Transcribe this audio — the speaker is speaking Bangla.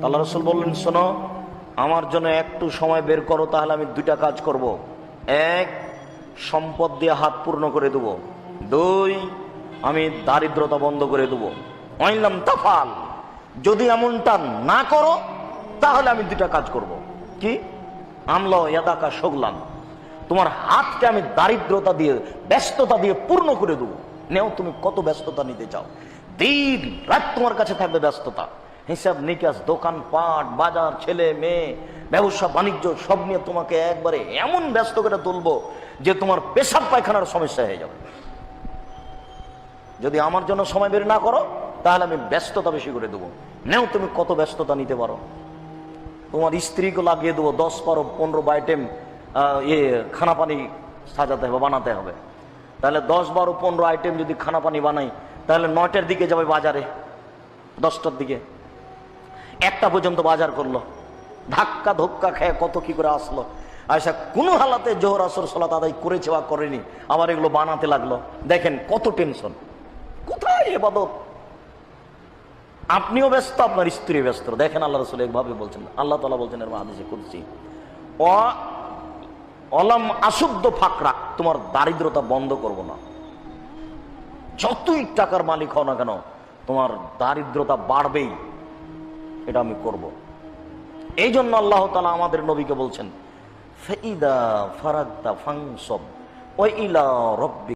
আল্লাহ রাসূল বললেন, শোনো, আমার জন্য একটু সময় বের করো, তাহলে আমি দুইটা কাজ করব। এক, সম্পদ দিয়ে হাত পূর্ণ করে দেব। দুই, আমি দারিদ্রতা বন্ধ করে দেব। ওয়াইলাম তাফাল, যদি এমনটা না করো তাহলে আমি দুইটা কাজ করব। কি? আমল ইয়াদাকা শুগলান, তোমার হাতকে আমি দারিদ্রতা দিয়ে, ব্যস্ততা দিয়ে পূর্ণ করে দেবো। নেও, তুমি কত ব্যস্ততা নিতে চাও? দিন রাত তোমার কাছে থাকবে ব্যস্ততা, হিসাব নিকাশ, দোকান পাট, বাজার, ছেলে মেয়ে, ব্যবসা বাণিজ্য সব নিয়ে তোমাকে একবারে এমন ব্যস্ত করে তুলবো যে তোমার পেশাব পায়খানার সমস্যা হয়ে যাবে। যদি আমার জন্য সময় বের না করো তাহলে আমি ব্যস্ততা বেশি করে দেবো। নেও, তুমি কত ব্যস্ততা নিতে পারো? তোমার স্ত্রীকে লাগিয়ে দেবো 10, 12, 15 আইটেম খানা পানি সাজাতে হবে, বানাতে হবে। তাহলে 10, 12, 15 আইটেম যদি খানা পানি বানাই, তাহলে 9টার দিকে যাবে বাজারে, 10টার দিকে, 1টা পর্যন্ত বাজার করলো, ধাক্কা ধক্কা খেয়ে কত কি করে আসলো। আয়সা কোনো হালাতে জোহর আসর সালাত আদায় করেছে বা করেনি, আবার এগুলো বানাতে লাগলো। দেখেন কত টেনশন, কোথায় ইবাদত? আপনিও ব্যস্ত, আপনার স্ত্রী ব্যস্ত। দেখেন আল্লাহ রাসূল একভাবে বলছেন, আল্লাহ তাআলা বলছেন এর হাদিসে কুদসি, অলাম আশুদ্ধ ফাকরা, তোমার দারিদ্রতা বন্ধ করব না। যতই টাকার মালিক হও না কেন, তোমার দারিদ্রতা বাড়বেই, এটা আমি করব। এই জন্য আল্লাহ তাআলা আমাদের নবীকে বলছেন, ফাইদা ফারাগতা ফানসব ওয়া ইলা রাব্বিক